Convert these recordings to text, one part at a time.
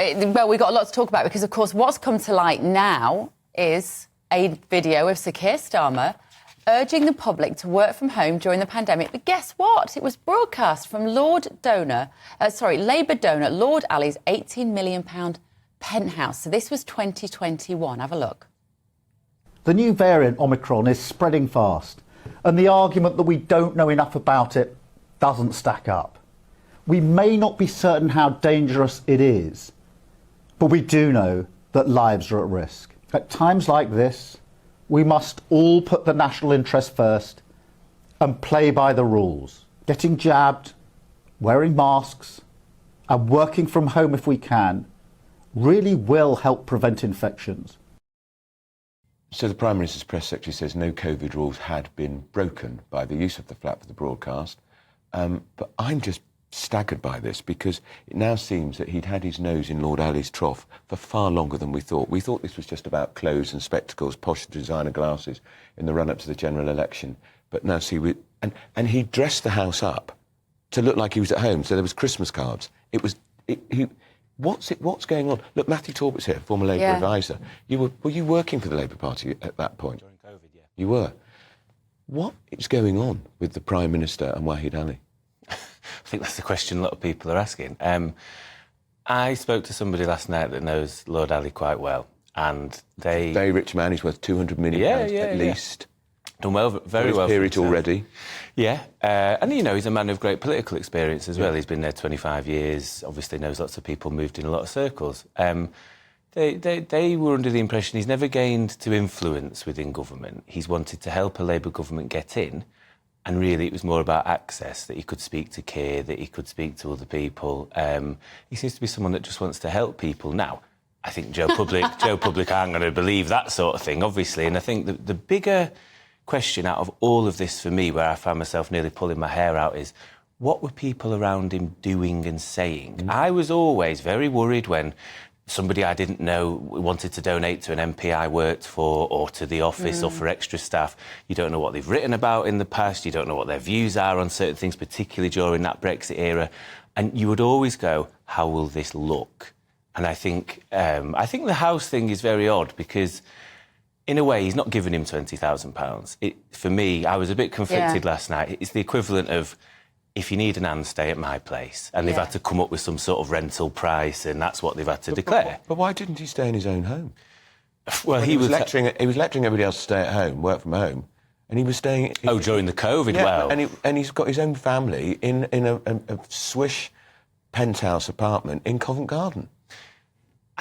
Well, we've got a lot to talk about because, of course, what's come to light now is a video of Sir Keir Starmer urging the public to work from home during the pandemic. But guess what? It was broadcast from Labour donor Lord Alli's £18 million penthouse. So this was 2021. Have a look. The new variant Omicron is spreading fast, and the argument that we don't know enough about it doesn't stack up. We may not be certain how dangerous it is, but we do know that lives are at risk. At times like this, we must all put the national interest first and play by the rules. Getting jabbed, wearing masks, and working from home if we can really will help prevent infections. So the Prime Minister's press secretary says no COVID rules had been broken by the use of the flap for the broadcast. But I'm just staggered by this because it now seems that he'd had his nose in Lord Alli's trough for far longer than we thought. We thought this was just about clothes and spectacles, posh designer glasses in the run-up to the general election. But now see, and he dressed the house up to look like he was at home. So there was Christmas cards. What's going on? Look, Matthew Talbot's here, former Labour advisor. Were you working for the Labour Party at that point? During COVID, yeah. You were. What is going on with the Prime Minister and Wahid Ali? I think that's the question a lot of people are asking. I spoke to somebody last night that knows Lord Alli quite well, and they... Very rich man, he's worth £200 million at least. Done well, very well. Period already. Yeah, and you know, he's a man of great political experience as well. He's been there 25 years, obviously knows lots of people, moved in a lot of circles. They were under the impression he's never gained to influence within government. He's wanted to help a Labour government get in, and really it was more about access, that he could speak to Keir, that he could speak to other people. He seems to be someone that just wants to help people. Now, I think Joe Public aren't going to believe that sort of thing, obviously, and I think the bigger question out of all of this for me, where I found myself nearly pulling my hair out, is what were people around him doing and saying? I was always very worried when somebody I didn't know wanted to donate to an MP I worked for or to the office or for extra staff. You don't know what they've written about in the past, you don't know what their views are on certain things, particularly during that Brexit era, and you would always go, how will this look? And I think the house thing is very odd because in a way, he's not giving him £20,000. For me, I was a bit conflicted last night. It's the equivalent of, if you need an hand, stay at my place. And they've had to come up with some sort of rental price, and that's what they've had to declare. But why didn't he stay in his own home? Well, he was lecturing everybody else to stay at home, work from home, and he was staying... during the COVID, well... And he's got his own family in a swish penthouse apartment in Covent Garden.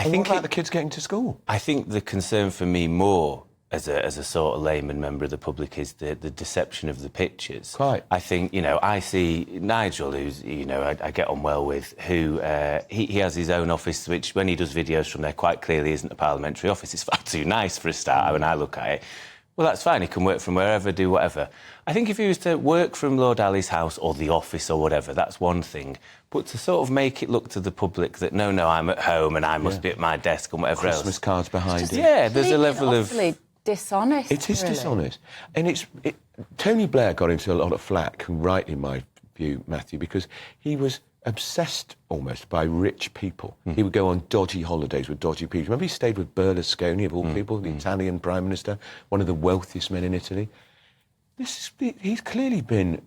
What about the kids getting to school? I think the concern for me more, as a sort of layman member of the public, is the deception of the pictures. Quite. I think, I see Nigel, who's, I get on well with, who, he has his own office, which, when he does videos from there, quite clearly isn't a parliamentary office. It's far too nice for a start when I look at it. Well, that's fine. He can work from wherever, do whatever. I think if he was to work from Lord Alli's house or the office or whatever, that's one thing. But to sort of make it look to the public that, no, I'm at home and I must be at my desk and whatever else. Christmas cards behind it. Yeah, there's a level of... dishonest. It is dishonest. And Tony Blair got into a lot of flack, right in my view, Matthew, because he was obsessed almost by rich people. He would go on dodgy holidays with dodgy people. Remember he stayed with Berlusconi, of all people, the Italian Prime Minister, one of the wealthiest men in Italy. He's clearly been...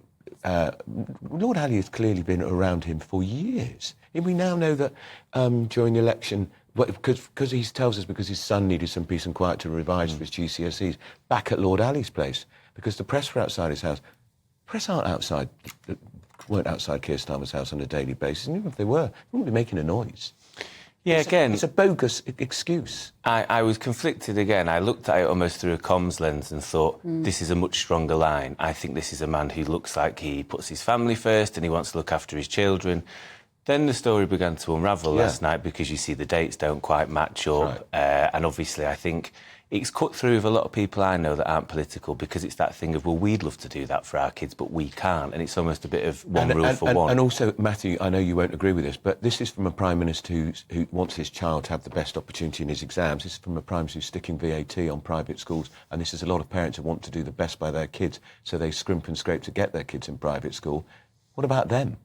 Lord Alli has clearly been around him for years. And we now know that during the election, because he tells us because his son needed some peace and quiet to revise for his GCSEs, back at Lord Alli's place, because the press were outside his house. Press weren't outside Keir Starmer's house on a daily basis, and even if they were, they wouldn't be making a noise. Yeah, It's a bogus excuse. I was conflicted again. I looked at it almost through a comms lens and thought, this is a much stronger line. I think this is a man who looks like he puts his family first and he wants to look after his children. Then the story began to unravel last night because you see the dates don't quite match up. Right. And obviously I think it's cut through with a lot of people I know that aren't political because it's that thing of, well, we'd love to do that for our kids, but we can't. And it's almost a bit of one rule for one. And also, Matthew, I know you won't agree with this, but this is from a Prime Minister who wants his child to have the best opportunity in his exams. This is from a Prime Minister who's sticking VAT on private schools. And this is a lot of parents who want to do the best by their kids, so they scrimp and scrape to get their kids in private school. What about them?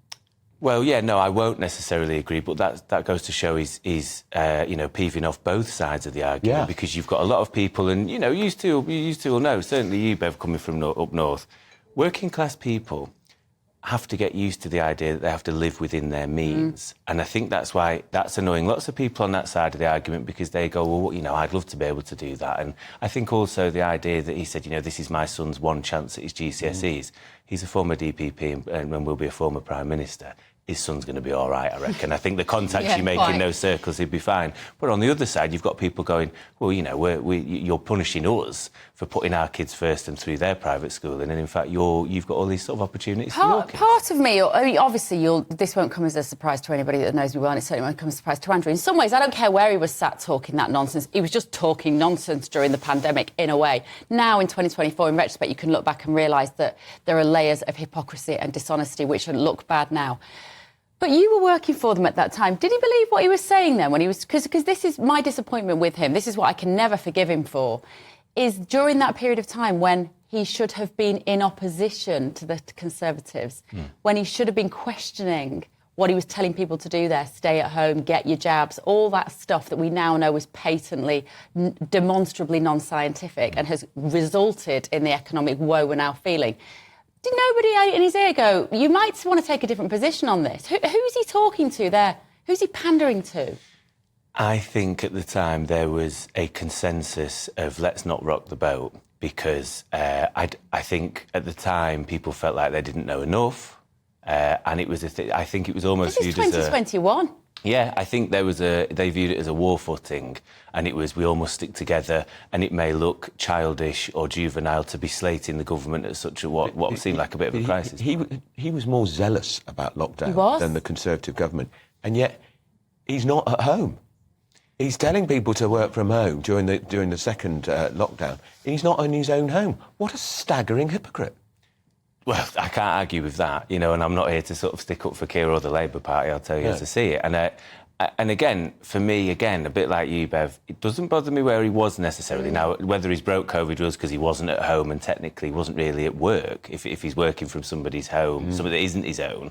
Well, yeah, no, I won't necessarily agree, but that goes to show he's peeving off both sides of the argument, because you've got a lot of people, and, you used to will know, certainly you, Bev, coming from up north, working class people have to get used to the idea that they have to live within their means. And I think that's why that's annoying lots of people on that side of the argument, because they go, well, I'd love to be able to do that. And I think also the idea that he said, this is my son's one chance at his GCSEs. He's a former DPP and will be a former Prime Minister. His son's going to be all right, I reckon. I think the contacts you make in those circles, he'd be fine. But on the other side, you've got people going, well, you're punishing us for putting our kids first and through their private schooling, and in fact, you've got all these sort of opportunities for your kids. Part of me, obviously, this won't come as a surprise to anybody that knows me well, and it certainly won't come as a surprise to Andrew. In some ways, I don't care where he was sat talking that nonsense. He was just talking nonsense during the pandemic, in a way. Now, in 2024, in retrospect, you can look back and realise that there are layers of hypocrisy and dishonesty which look bad now. But you were working for them at that time. Did he believe what he was saying then when he was... Because this is my disappointment with him. This is what I can never forgive him for, is during that period of time when he should have been in opposition to the Conservatives, when he should have been questioning what he was telling people to do there, stay at home, get your jabs, all that stuff that we now know is patently, demonstrably non-scientific and has resulted in the economic woe we're now feeling. Did nobody in his ear go, you might want to take a different position on this? Who's he talking to there? Who's he pandering to? I think at the time there was a consensus of let's not rock the boat, because I think at the time people felt like they didn't know enough, and it was I think it was almost viewed as 2021. Yeah, I think they viewed it as a war footing, and it was we all must stick together, and it may look childish or juvenile to be slating the government at such a what seemed like a bit of a crisis. He was more zealous about lockdown than the Conservative government, and yet he's not at home. He's telling people to work from home during the second lockdown, and he's not in his own home. What a staggering hypocrite. Well, I can't argue with that, and I'm not here to sort of stick up for Keir or the Labour Party, I'll tell you as I see it. And again, for me, a bit like you, Bev, it doesn't bother me where he was necessarily. Now, whether he's broke COVID was because he wasn't at home and technically wasn't really at work, if he's working from somebody's home, somebody that isn't his own.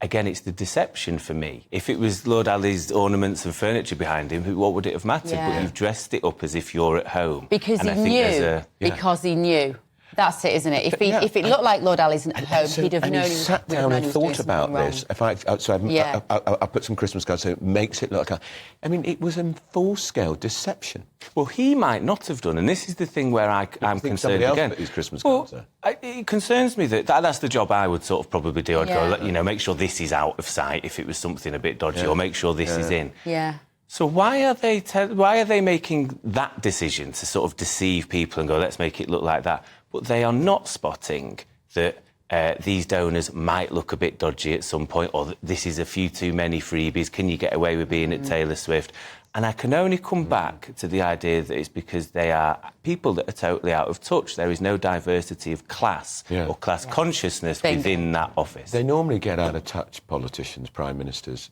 Again, it's the deception for me. If it was Lord Alli's ornaments and furniture behind him, what would it have mattered? Yeah. But you've dressed it up as if you're at home. Because he knew. That's it, isn't it? If it looked like Lord Alli's at home, he'd have known. He sat down and thought about this. I put some Christmas cards, so it makes it look like. I mean, it was a full-scale deception. Well, he might not have done, and this is the thing where I'm concerned somebody else again. put his Christmas cards there. It concerns me that's the job I would sort of probably do. I'd go, make sure this is out of sight if it was something a bit dodgy, or make sure this is in. Yeah. So why are they making that decision to sort of deceive people and go, let's make it look like that? But they are not spotting that these donors might look a bit dodgy at some point, or this is a few too many freebies. Can you get away with being at Taylor Swift? And I can only come back to the idea that it's because they are people that are totally out of touch. There is no diversity of class or class consciousness within that office. They normally get out of touch, politicians, prime ministers,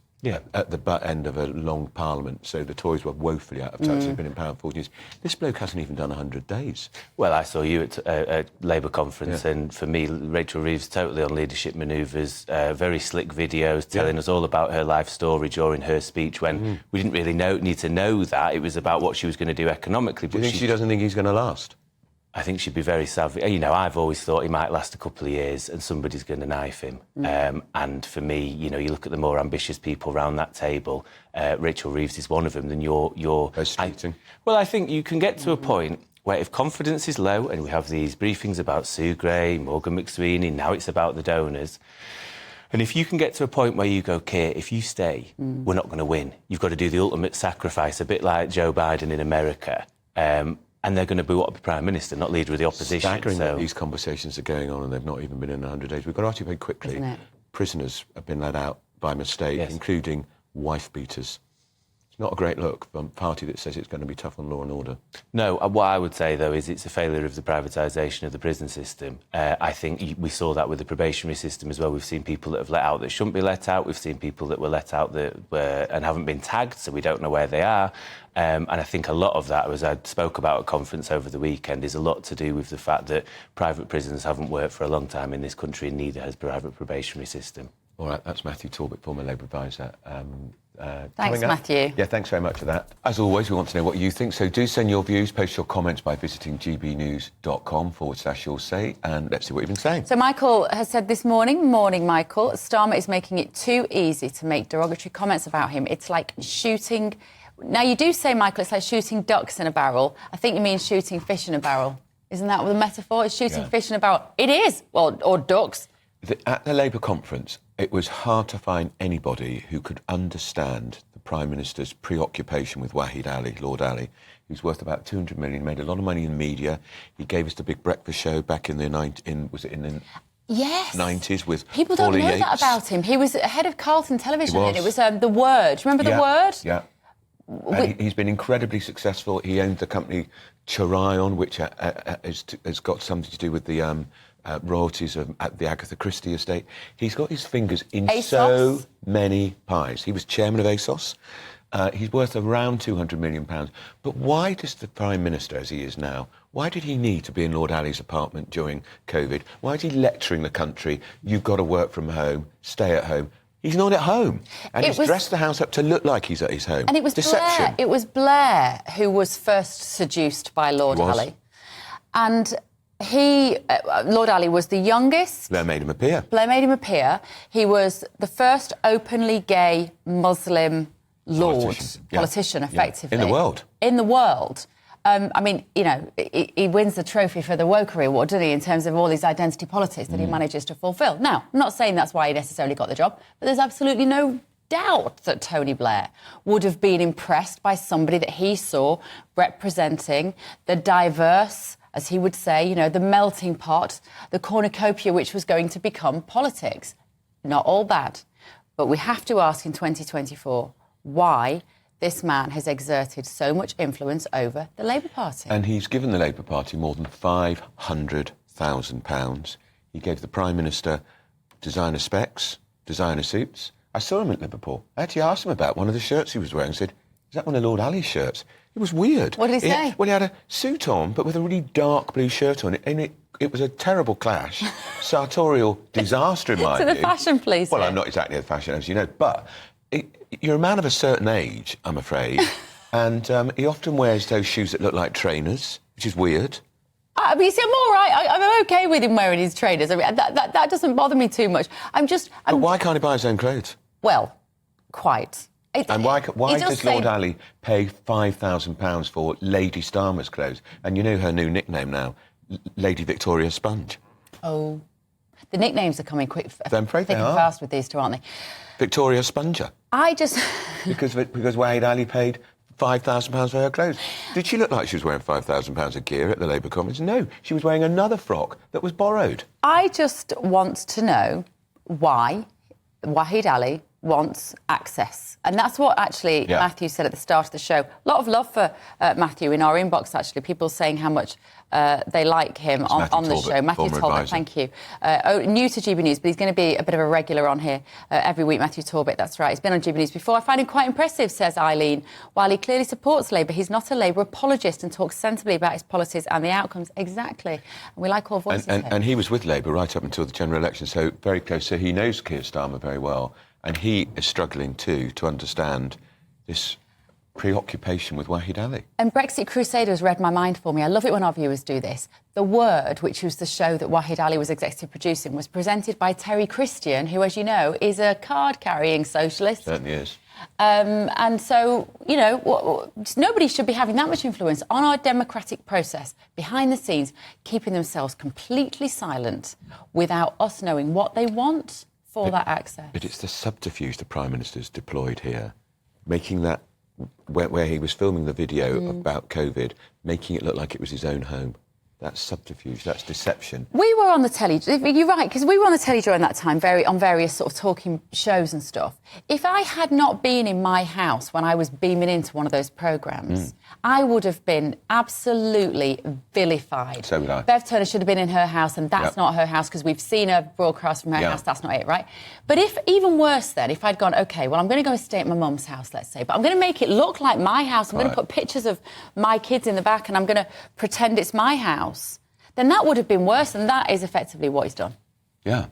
at the butt end of a long parliament, so the Tories were woefully out of touch. They've been in power 40 years. This bloke hasn't even done 100 days. Well, I saw you at a Labour conference, and for me, Rachel Reeves totally on leadership manoeuvres, very slick videos telling us all about her life story during her speech when we didn't really need to know that. It was about what she was going to do economically. Do you think she doesn't think he's going to last? I think she'd be very savvy. I've always thought he might last a couple of years and somebody's going to knife him. And for me, you look at the more ambitious people around that table, Rachel Reeves is one of them, then you're... I think you can get to a point where if confidence is low, and we have these briefings about Sue Gray, Morgan McSweeney, now it's about the donors, and if you can get to a point where you go, Keir, if you stay, we're not going to win. You've got to do the ultimate sacrifice, a bit like Joe Biden in America. And they're going to be Prime Minister, not leader of the opposition. Staggering that these conversations are going on and they've not even been in 100 days. We've got to ask you very quickly. Prisoners have been let out by mistake, including wife-beaters. It's not a great look from a party that says it's going to be tough on law and order. No, what I would say, though, is it's a failure of the privatisation of the prison system. I think we saw that with the probationary system as well. We've seen people that have let out that shouldn't be let out. We've seen people that were let out that were and haven't been tagged, so we don't know where they are. And I think a lot of that, as I spoke about at a conference over the weekend, is a lot to do with the fact that private prisons haven't worked for a long time in this country, and neither has private probationary system. All right, that's Matthew Talbot, former Labour advisor. Thanks, Matthew. Yeah, thanks very much for that. As always, we want to know what you think, so do send your views, post your comments by visiting gbnews.com/your say, and let's see what you've been saying. So Michael has said this morning, Michael, Starmer is making it too easy to make derogatory comments about him. It's like shooting... Now, you do say, Michael, it's like shooting ducks in a barrel. I think you mean shooting fish in a barrel. Isn't that the metaphor? It's shooting fish in a barrel. It is. Well, or ducks. At the Labour conference, it was hard to find anybody who could understand the Prime Minister's preoccupation with Wahid Ali, Lord Alli, who's worth about 200 million, made a lot of money in the media. He gave us the big breakfast show back in the 90s with People don't Paula know Yates. that about him. He was head of Carlton Television, and it was The Word. Do you remember The Word? Yeah. And he's been incredibly successful. He owned the company Chorion, which has got something to do with the royalties at the Agatha Christie estate. He's got his fingers in so many pies. He was chairman of ASOS. He's worth around £200 million. But why does the Prime Minister, as he is now, why did he need to be in Lord Alli's apartment during COVID? Why is he lecturing the country, you've got to work from home, stay at home? He's not at home. And he's dressed the house up to look like he's at his home. And it was deception. It was Blair who was first seduced by Lord Alli. And Lord Alli was the youngest. Blair made him a peer. He was the first openly gay Muslim politician, effectively. In the world. In the world. I mean, you know, he wins the trophy for the Wokery Award, doesn't he, in terms of all these identity politics that he manages to fulfil. Now, I'm not saying that's why he necessarily got the job, but there's absolutely no doubt that Tony Blair would have been impressed by somebody that he saw representing the diverse, as he would say, you know, the melting pot, the cornucopia which was going to become politics. Not all bad. But we have to ask in 2024 why this man has exerted so much influence over the Labour Party. And he's given the Labour Party more than £500,000. He gave the Prime Minister designer specs, designer suits. I saw him at Liverpool. I actually asked him about one of the shirts he was wearing. I said, is that one of Lord Alli's shirts? It was weird. What did he say? Well, he had a suit on, but with a really dark blue shirt on. And it was a terrible clash. Sartorial disaster, in my view. To the fashion police. Well, I'm not exactly a fashion, as you know, but... You're a man of a certain age, I'm afraid, and he often wears those shoes that look like trainers, which is weird. I mean, see, I'm all right. I'm OK with him wearing his trainers. I mean, that doesn't bother me too much. But why can't he buy his own clothes? Well, quite. And why does Lord Alli pay £5,000 for Lady Starmer's clothes? And you know her new nickname now, Lady Victoria Sponge. Oh. The nicknames are coming thick and are. fast with these two, aren't they? Victoria Sponger. because Wahid Ali paid £5,000 for her clothes. Did she look like she was wearing £5,000 of gear at the Labour conference? No, she was wearing another frock that was borrowed. I just want to know why Wahid Ali wants access. And that's what actually Matthew said at the start of the show. A lot of love for Matthew in our inbox, actually. People saying how much they like him on the show. Matthew Talbot, thank you. New to GB News, but he's going to be a bit of a regular on here every week. Matthew Talbot, that's right. He's been on GB News before. I find him quite impressive, says Eileen. While he clearly supports Labour, he's not a Labour apologist and talks sensibly about his policies and the outcomes. Exactly. And we like all voices here. And he was with Labour right up until the general election, so very close. So he knows Keir Starmer very well. And he is struggling, too, to understand this preoccupation with Wahid Ali. And Brexit Crusaders read my mind for me. I love it when our viewers do this. The Word, which was the show that Wahid Ali was executive producing, was presented by Terry Christian, who, as you know, is a card-carrying socialist. Certainly is. And so, you know, nobody should be having that much influence on our democratic process, behind the scenes, keeping themselves completely silent without us knowing what they want for that access. But it's the subterfuge the Prime Minister's deployed here, making that, where he was filming the video about COVID, making it look like it was his own home. That's subterfuge, that's deception. We were on the telly, you're right, because we were on the telly during that time, on various sort of talking shows and stuff. If I had not been in my house when I was beaming into one of those programmes, I would have been absolutely vilified. So would I. Bev Turner should have been in her house, and that's not her house, because we've seen her broadcast from her house, that's not it, right? But even worse then, if I'd gone, OK, well, I'm going to go and stay at my mum's house, let's say, but I'm going to make it look like my house, I'm going to put pictures of my kids in the back, and I'm going to pretend it's my house, then that would have been worse, and that is effectively what he's done. Yeah.